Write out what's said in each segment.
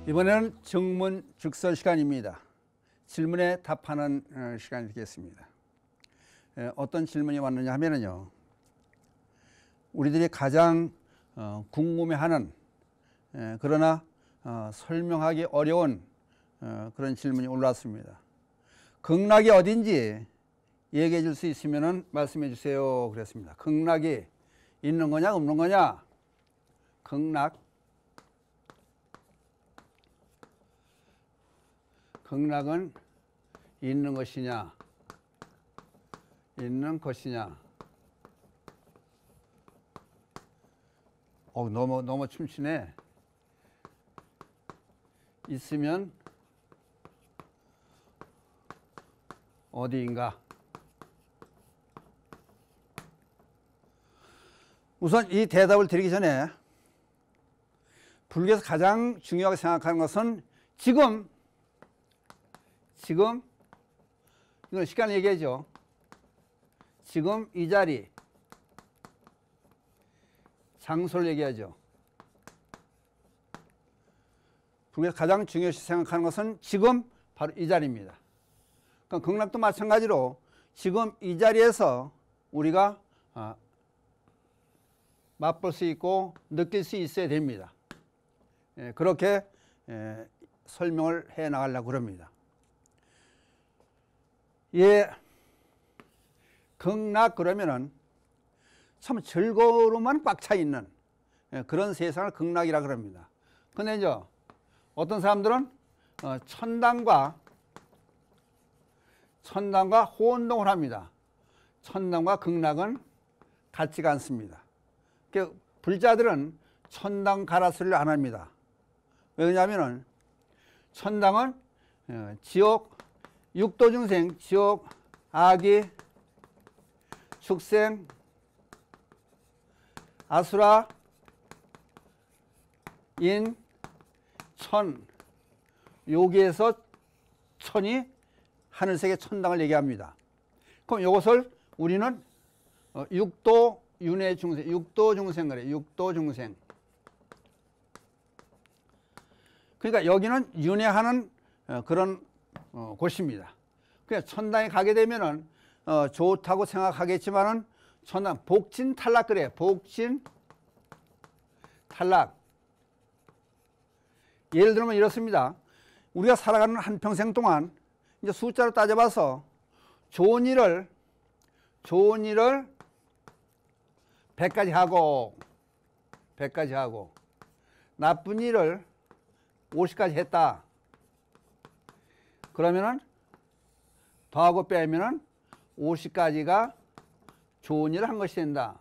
이번에는 정문즉설 시간입니다. 질문에 답하는 시간이 되겠습니다. 어떤 질문이 왔느냐 하면요, 우리들이 가장 궁금해하는 그러나 설명하기 어려운 그런 질문이 올라왔습니다. 극락이 어딘지 얘기해 줄 수 있으면 말씀해 주세요 그랬습니다. 극락이 있는 거냐 없는 거냐? 극락은 있는 것이냐 너무 춤추네. 있으면 어디인가? 우선 이 대답을 드리기 전에 불교에서 가장 중요하게 생각하는 것은 지금 이건 시간을 얘기하죠. 지금 이 자리, 장소를 얘기하죠. 불교에서 가장 중요시 생각하는 것은 지금 바로 이 자리입니다. 그럼 극락도 마찬가지로 지금 이 자리에서 우리가 맛볼 수 있고 느낄 수 있어야 됩니다. 그렇게 설명을 해 나가려고 합니다. 극락 그러면은 참 즐거움만 꽉 차 있는 그런 세상을 극락이라고 합니다. 근데 이제 어떤 사람들은 천당과 혼동을 합니다. 천당과 극락은 같지가 않습니다. 불자들은 천당 가라스를 안 합니다. 왜냐하면 천당은 지옥, 육도 중생, 지옥, 아기, 축생, 아수라, 인, 천, 여기에서 천이 하늘세계 천당을 얘기합니다. 그럼 이것을 우리는 육도 윤회 중생, 육도 중생 그래. 육도 중생. 그러니까 여기는 윤회하는 그런 곳입니다. 그러니까 천당에 가게 되면은 좋다고 생각하겠지만은 천당 복진 탈락 그래. 복진 탈락. 예를 들면 이렇습니다. 우리가 살아가는 한평생 동안 이제 숫자로 따져봐서 좋은 일을 100가지 하고 나쁜 일을 50가지 했다. 그러면은 더하고 빼면은 50가지가 좋은 일을 한 것이 된다.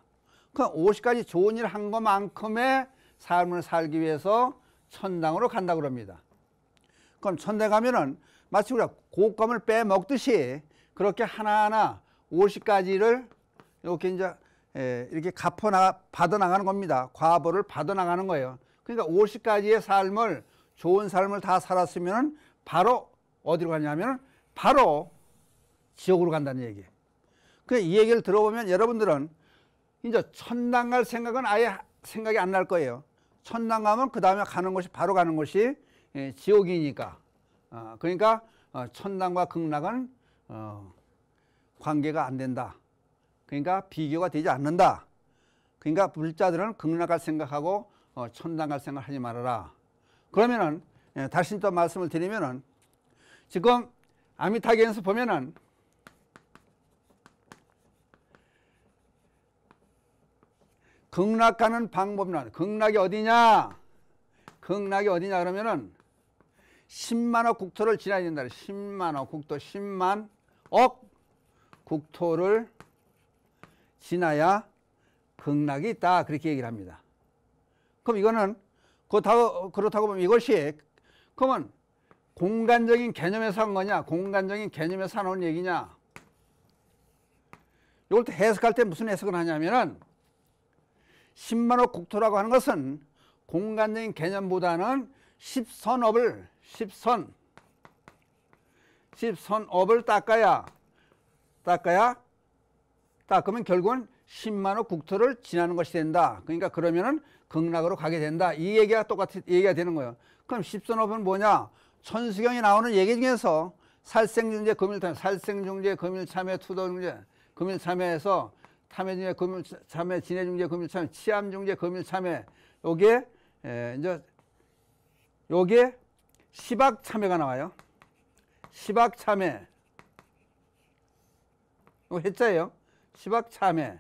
그럼 50가지 좋은 일을 한 것만큼의 삶을 살기 위해서 천당으로 간다고 그럽니다. 그럼 천당에 가면은 마치 우리가 곶감을 빼먹듯이 그렇게 하나하나 50가지를 이렇게 이제 이렇게 받아나가는 겁니다. 과보를 받아나가는 거예요. 그러니까 50가지의 삶을, 좋은 삶을 다 살았으면 바로 어디로 가냐면 바로 지옥으로 간다는 얘기예요. 그러니까 이 얘기를 들어보면 여러분들은 이제 천당 갈 생각은 아예 생각이 안 날 거예요. 천당 가면 그 다음에 바로 가는 것이 지옥이니까. 그러니까 천당과 극락은 관계가 안 된다. 그러니까 비교가 되지 않는다. 그러니까 불자들은 극락 갈 생각하고 천당 갈 생각 하지 말아라. 그러면은 다시 또 말씀을 드리면은 지금 아미타계에서 보면은 극락 가는 방법은 극락이 어디냐 그러면은 10만억 국토를 지나야 된다. 10만억 국토, 10만억 국토를 지나야 극락이 있다. 그렇게 얘기를 합니다. 그럼 이거는 그렇다고 보면 이것이 그러면 공간적인 개념에서 한 거냐, 공간적인 개념에서 하는 얘기냐. 이걸 또 해석할 때 무슨 해석을 하냐면은 10만억 국토라고 하는 것은 공간적인 개념보다는 10선업을 닦으면 결국은 10만억 국토를 지나는 것이 된다. 그러니까 그러면은 극락으로 가게 된다. 이 얘기가 똑같이 얘기가 되는 거예요. 그럼 십선업은 뭐냐? 천수경에 나오는 얘기 중에서 살생중재, 금일탐해, 살생중재, 금일참회, 투도중재, 금일참회에서 탐해중재, 금일참회, 진해중재, 금일참회, 치암중재, 금일참회, 요게 이제 요게 시박참회가 나와요. 시박참회. 요 해자예요. 시박참회.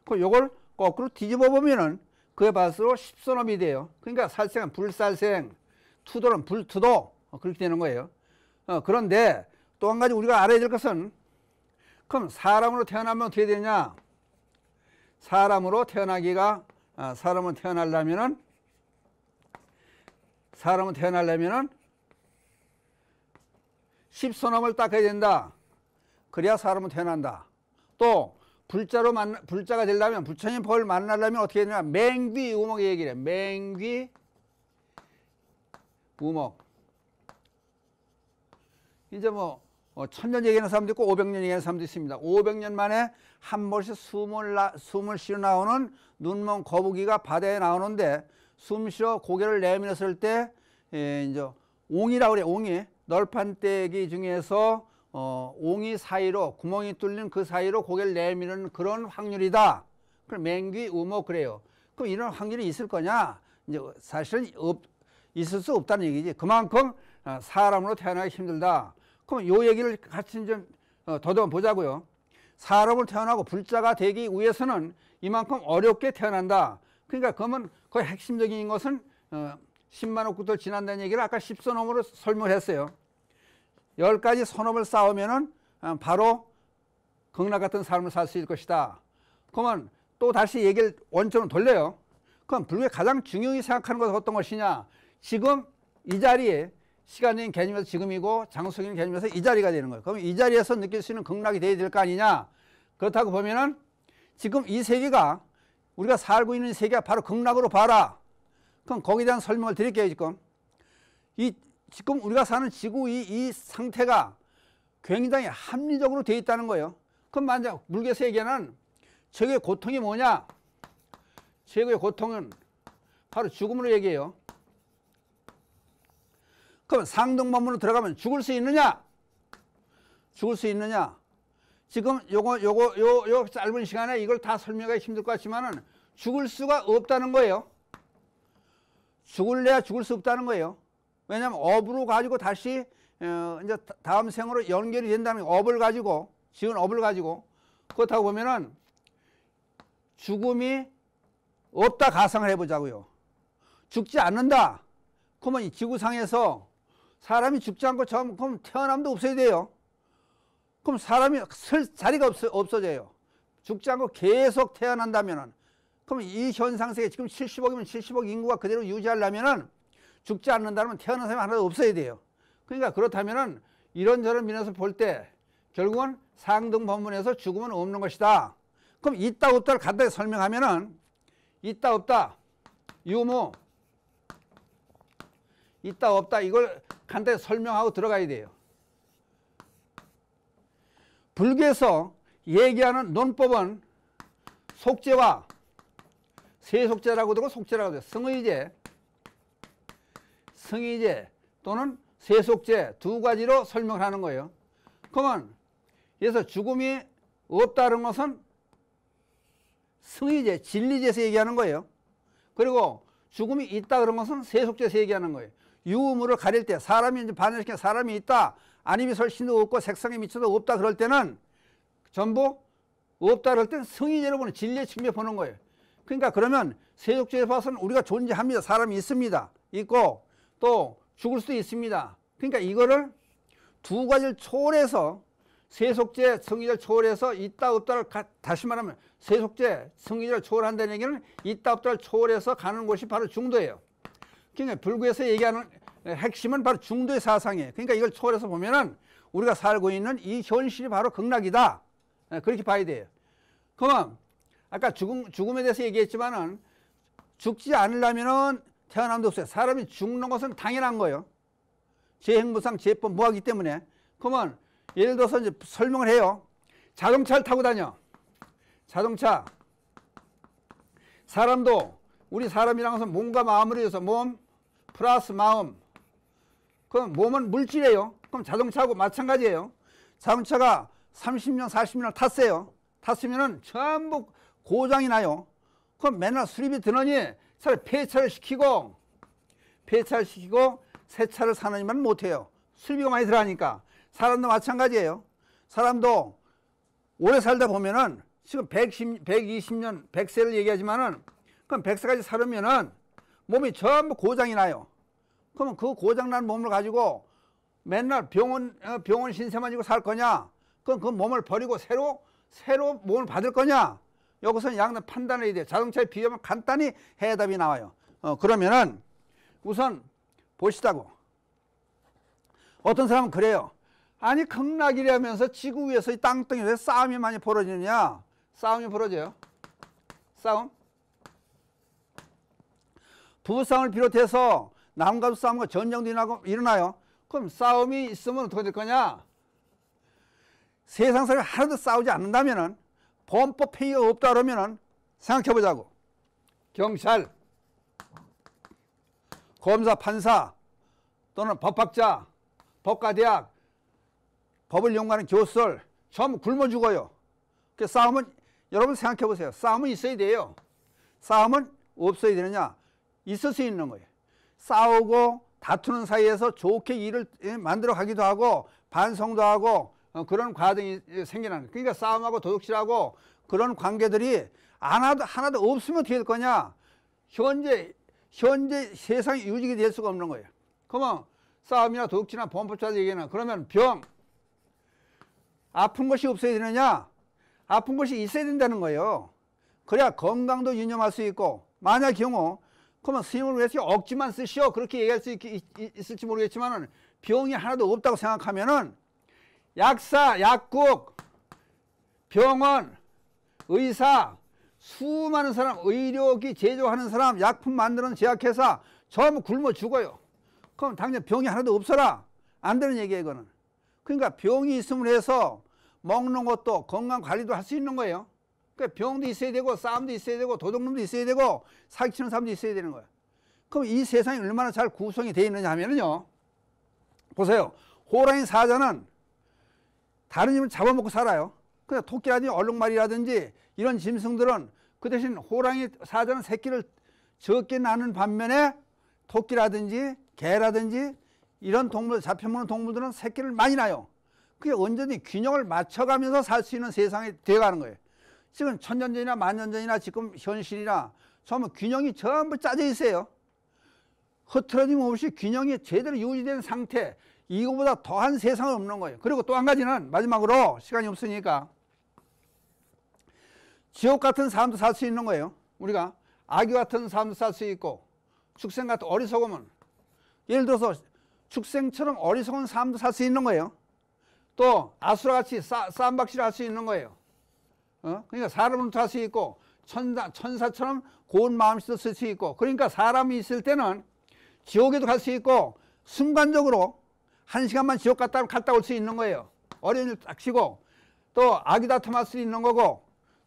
그 요걸 거꾸로 뒤집어 보면은 그에 반수로 십선업이 돼요. 그러니까 살생은 불살생, 투도는 불투도, 그렇게 되는 거예요. 그런데 또 한 가지 우리가 알아야 될 것은, 그럼 사람으로 태어나면 어떻게 되냐? 사람으로 태어나려면은 십선업을 닦아야 된다. 그래야 사람은 태어난다. 또 불자가 되려면, 부처님 법을 만나려면 어떻게 해야 되냐? 맹귀우목의 얘기를 해. 맹귀우목. 이제 뭐 1000년 얘기하는 사람도 있고 500년 얘기하는 사람도 있습니다. 500년 만에 한 번씩 숨을 쉬어 나오는 눈먼 거북이가 바다에 나오는데, 숨 쉬어 고개를 내밀었을 때 이제 옹이라고 그래. 옹이 널판떼기 중에서 옹이 사이로, 구멍이 뚫린 그 사이로 고개를 내미는 그런 확률이다. 그럼 맹귀우목 그래요. 그럼 이런 확률이 있을 거냐? 이제 사실은 있을 수 없다는 얘기지. 그만큼 사람으로 태어나기 힘들다. 그럼 요 얘기를 같이 좀 더듬어 보자고요. 사람으로 태어나고 불자가 되기 위해서는 이만큼 어렵게 태어난다. 그러니까 그러면 거의 핵심적인 것은 10만 억구들 지난다는 얘기를 아까 십선업으로 설명을 했어요. 10가지 선업을 쌓으면은 바로 극락 같은 삶을 살 수 있을 것이다. 그러면 또 다시 얘기를 원점으로 돌려요. 그럼 불교에 가장 중요히 생각하는 것은 어떤 것이냐? 지금 이 자리에 시간적인 개념에서 지금이고 장소적인 개념에서 이 자리가 되는 거예요. 그럼 이 자리에서 느낄 수 있는 극락이 되어야 될 거 아니냐? 그렇다고 보면은 지금 이 세계가, 우리가 살고 있는 세계가 바로 극락으로 봐라. 그럼 거기에 대한 설명을 드릴게요. 지금 우리가 사는 지구 이 상태가 굉장히 합리적으로 되어 있다는 거예요. 그럼 만약 불교에서 얘기하는 최고의 고통이 뭐냐? 최고의 고통은 바로 죽음으로 얘기해요. 그럼 상등법문으로 들어가면 죽을 수 있느냐? 죽을 수 있느냐? 지금 요 짧은 시간에 이걸 다 설명하기 힘들 것 같지만은 죽을 수가 없다는 거예요. 죽을래야 죽을 수 없다는 거예요. 왜냐하면 업으로 가지고 다시 이제 다음 생으로 연결이 된다는 업을 가지고, 지은 업을 가지고. 그렇다고 보면은 죽음이 없다 가상을 해보자고요. 죽지 않는다. 그러면 이 지구상에서 사람이 죽지 않고 그럼 태어남도 없어야 돼요. 그럼 사람이 설 자리가 없어져요. 죽지 않고 계속 태어난다면은, 그럼 이 현상세계 지금 70억이면 70억 인구가 그대로 유지하려면은 죽지 않는다면 태어난 사람이 하나도 없어야 돼요. 그러니까 그렇다면은 이런저런 면에서 볼 때 결국은 상등법문에서 죽음은 없는 것이다. 그럼 있다 없다를 간단히 설명하면은, 있다 없다, 유무, 있다 없다, 이걸 간단히 설명하고 들어가야 돼요. 불교에서 얘기하는 논법은 속죄와 세속죄라고도 하고 속죄라고도 해요. 성의죄 또는 세속죄 두 가지로 설명을 하는 거예요. 그러면 그래서 죽음이 없다는 것은 성의죄, 진리죄에서 얘기하는 거예요. 그리고 죽음이 있다 그런 것은 세속죄에서 얘기하는 거예요. 유무를 가릴 때, 사람이 이제 반응시키는 사람이 있다, 아님이 설신도 없고 색상에 미쳐도 없다 그럴 때는 전부 없다 그럴 때는 성의죄로 보는, 진리의 측면에 보는 거예요. 그러니까 그러면 세속죄에 봐서는 우리가 존재합니다. 사람이 있습니다. 있고 또 죽을 수도 있습니다. 그러니까 이거를 두 가지를 초월해서, 세속죄, 성의죄를 초월해서 있다 없다를 다시 말하면 세속죄, 성의죄를 초월한다는 얘기는 있다 없다를 초월해서 가는 곳이 바로 중도예요. 그러니까 불교에서 얘기하는 핵심은 바로 중도의 사상이에요. 그러니까 이걸 초월해서 보면은 우리가 살고 있는 이 현실이 바로 극락이다. 그렇게 봐야 돼요. 그러면 아까 죽음에 대해서 얘기했지만은 죽지 않으려면은 태어남도 없어요. 사람이 죽는 것은 당연한 거예요. 제행무상 제법 무하기 때문에. 그러면 예를 들어서 이제 설명을 해요. 자동차를 타고 다녀. 자동차. 사람도 우리 사람이랑 해서 몸과 마음으로 해서 몸 플러스 마음, 그럼 몸은 물질이에요. 그럼 자동차하고 마찬가지예요. 자동차가 30년, 40년을 탔어요. 탔으면은 전부 고장이 나요. 그럼 맨날 수리비 드느니 차라리 폐차를 시키고 새 차를 사느니만 못해요. 수리비가 많이 들어가니까. 사람도 마찬가지예요. 사람도 오래 살다 보면은 지금 120년, 100세를 얘기하지만은 그럼 100세까지 살으면은 몸이 전부 고장이 나요. 그러면 그 고장난 몸을 가지고 맨날 병원 신세만 지고 살 거냐? 그럼 그 몸을 버리고 새로 몸을 받을 거냐? 여기서는 양는 판단을 해야 돼요. 자동차에 비하면 간단히 해답이 나와요. 그러면은 우선 보시자고. 어떤 사람은 그래요. 아니 극락이라면서 지구 위에서 이 땅덩이에서 왜 싸움이 많이 벌어지느냐? 싸움이 벌어져요. 싸움. 부부싸움을 비롯해서 남과 싸움과 전쟁도 일어나요. 그럼 싸움이 있으면 어떻게 될 거냐? 세상 사람이 하나도 싸우지 않는다면은 범법 행위가 없다 그러면은 생각해 보자고. 경찰, 검사, 판사 또는 법학자, 법과대학, 법을 연구하는 교수들 전부 굶어 죽어요. 그 싸움은 여러분 생각해 보세요. 싸움은 있어야 돼요. 싸움은 없어야 되느냐? 있을 수 있는 거예요. 싸우고 다투는 사이에서 좋게 일을 만들어 가기도 하고 반성도 하고 그런 과정이 생겨나는 거예요. 그러니까 싸움하고 도둑질하고 그런 관계들이 하나도 없으면 어떻게 될 거냐? 현재 세상이 유지가 될 수가 없는 거예요. 그러면 싸움이나 도둑질이나 범법자들 얘기는 그러면 병, 아픈 것이 없어야 되느냐? 아픈 것이 있어야 된다는 거예요. 그래야 건강도 유념할 수 있고 만약 경우 그러면 스님을 위해서 억지만 쓰시오 그렇게 얘기할 수 있을지 모르겠지만 병이 하나도 없다고 생각하면은 약사, 약국, 병원, 의사, 수많은 사람, 의료기 제조하는 사람, 약품 만드는 제약회사 전부 굶어 죽어요. 그럼 당장 병이 하나도 없어라. 안 되는 얘기예요, 이거는. 그러니까 병이 있음으로 해서 먹는 것도 건강관리도 할 수 있는 거예요. 그러니까 병도 있어야 되고 싸움도 있어야 되고 도둑놈도 있어야 되고 사기치는 사람도 있어야 되는 거예요. 그럼 이 세상이 얼마나 잘 구성이 되어 있느냐 하면은요. 보세요. 호랑이 사자는 다른 힘을 잡아먹고 살아요. 근데 토끼라든지 얼룩말이라든지 이런 짐승들은 그 대신 호랑이 사자는 새끼를 적게 낳는 반면에 토끼라든지 개라든지 이런 동물, 잡혀먹는 동물들은 새끼를 많이 낳아요. 그게 언제든지 균형을 맞춰가면서 살 수 있는 세상이 되어가는 거예요. 지금 천년 전이나 만년 전이나 지금 현실이나 전부 균형이 전부 짜져 있어요. 흐트러짐 없이 균형이 제대로 유지된 상태, 이거보다 더한 세상은 없는 거예요. 그리고 또 한 가지는 마지막으로 시간이 없으니까 지옥 같은 삶도 살 수 있는 거예요. 우리가 아기 같은 삶도 살 수 있고 축생 같은 어리석으면 예를 들어서 축생처럼 어리석은 삶도 살 수 있는 거예요. 또 아수라같이 쌈박질을 할 수 있는 거예요. 그러니까 사람은 할 수 있고 천사처럼 고운 마음씨도 쓸 수 있고 그러니까 사람이 있을 때는 지옥에도 갈 수 있고 순간적으로 1시간만 지옥 갔다 올 수 있는 거예요. 어려운 일 딱 치고 또 아기 다툼할 수 있는 거고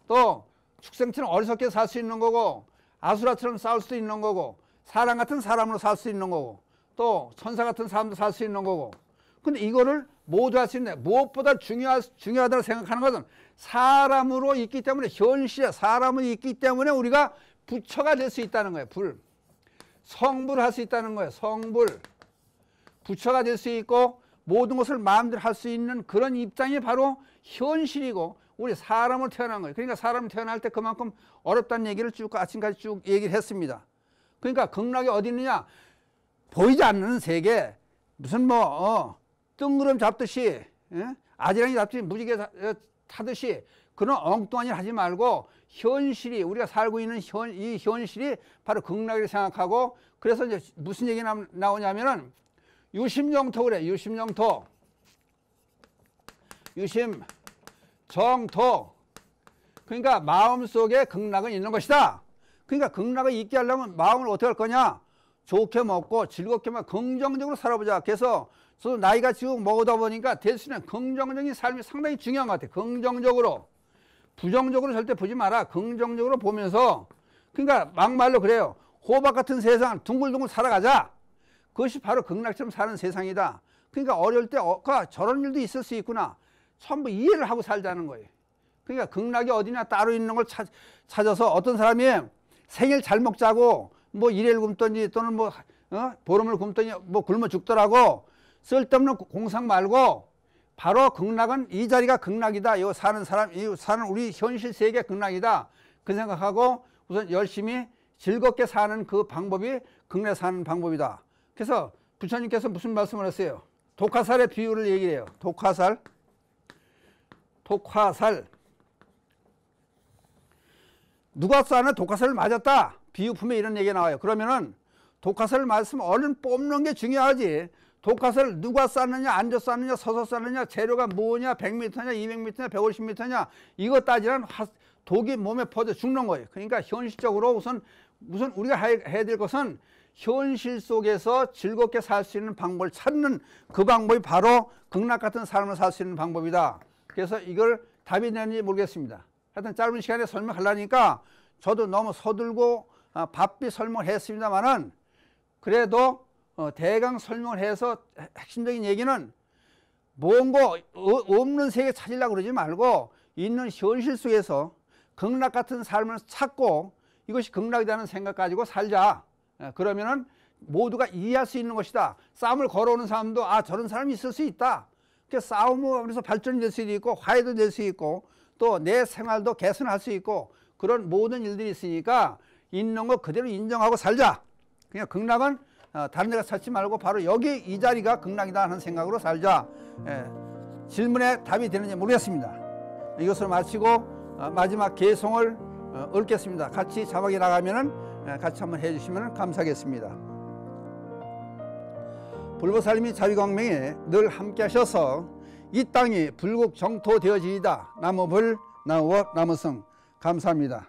또 축생처럼 어리석게 살 수 있는 거고 아수라처럼 싸울 수도 있는 거고 사람 같은 사람으로 살 수 있는 거고 또 천사 같은 사람도 살 수 있는 거고 근데 이거를 모두 할 수 있는데 무엇보다 중요하다고 생각하는 것은 사람으로 있기 때문에 현실에 사람으로 있기 때문에 우리가 부처가 될 수 있다는 거예요. 성불을 할 수 있다는 거예요. 성불. 부처가 될 수 있고 모든 것을 마음대로 할 수 있는 그런 입장이 바로 현실이고 우리 사람으로 태어난 거예요. 그러니까 사람으로 태어날 때 그만큼 어렵다는 얘기를 쭉 아침까지 쭉 얘기를 했습니다. 그러니까 극락이 어디 있느냐? 보이지 않는 세계 무슨 뜬구름 잡듯이 아지랑이 잡듯이 무지개 타듯이 그런 엉뚱한 일 하지 말고 현실이 우리가 살고 있는 이 현실이 바로 극락이라고 생각하고 그래서 이제 무슨 얘기 나오냐면은 유심정토 그래. 유심정토 그러니까 마음속에 극락은 있는 것이다. 그러니까 극락을 있게 하려면 마음을 어떻게 할 거냐? 좋게 먹고 즐겁게만 긍정적으로 살아보자. 그래서 저도 나이가 지금 먹어다 보니까 될 수 있는 긍정적인 삶이 상당히 중요한 것 같아요. 긍정적으로. 부정적으로 절대 보지 마라. 긍정적으로 보면서 그러니까 막말로 그래요. 호박 같은 세상 둥글둥글 살아가자. 그것이 바로 극락처럼 사는 세상이다. 그러니까 어려울 때 저런 일도 있을 수 있구나. 전부 이해를 하고 살자는 거예요. 그러니까 극락이 어디냐 따로 있는 걸 찾아서 어떤 사람이 생일 잘 먹자고 뭐 일회를 굶더니 또는 뭐 보름을 굶더니 뭐 굶어 죽더라고 쓸데없는 공상 말고 바로 극락은 이 자리가 극락이다. 이 사는 사람, 이 사는 우리 현실 세계 극락이다. 그 생각하고 우선 열심히 즐겁게 사는 그 방법이 극락에 사는 방법이다. 그래서 부처님께서 무슨 말씀을 했어요? 독화살의 비유를 얘기를 해요. 독화살. 누가 쏴는 독화살을 맞았다. 비유품에 이런 얘기가 나와요. 그러면은 독화살을 맞으면 얼른 뽑는 게 중요하지. 독화살을 누가 쐈느냐, 앉아 쐈느냐, 서서 쐈느냐, 재료가 뭐냐, 100m냐, 200m냐, 150m냐, 이거 따지면 독이 몸에 퍼져 죽는 거예요. 그러니까 현실적으로 우선 우리가 해야 될 것은 현실 속에서 즐겁게 살 수 있는 방법을 찾는 그 방법이 바로 극락 같은 삶을 살 수 있는 방법이다. 그래서 이걸 답이 되는지 모르겠습니다. 하여튼 짧은 시간에 설명하려니까 저도 너무 서둘고 바삐 설명을 했습니다만은 그래도 대강 설명을 해서 핵심적인 얘기는 뭔가 없는 세계 찾으려고 그러지 말고 있는 현실 속에서 극락 같은 삶을 찾고 이것이 극락이라는 생각 가지고 살자. 그러면은 모두가 이해할 수 있는 것이다. 싸움을 걸어오는 사람도 저런 사람이 있을 수 있다. 싸움으로서 발전이 될 수도 있고 화해도 될 수 있고 또 내 생활도 개선할 수 있고 그런 모든 일들이 있으니까 있는 거 그대로 인정하고 살자. 그냥 극락은 다른 데가 찾지 말고 바로 여기 이 자리가 극락이다 하는 생각으로 살자. 질문에 답이 되는지 모르겠습니다. 이것을 마치고 마지막 개송을 읊겠습니다. 같이 자막이 나가면은 같이 한번 해주시면 감사하겠습니다. 불보살님이 자비광명에 늘 함께 하셔서 이 땅이 불국 정토 되어지이다. 나무불 나무업 나무성. 감사합니다.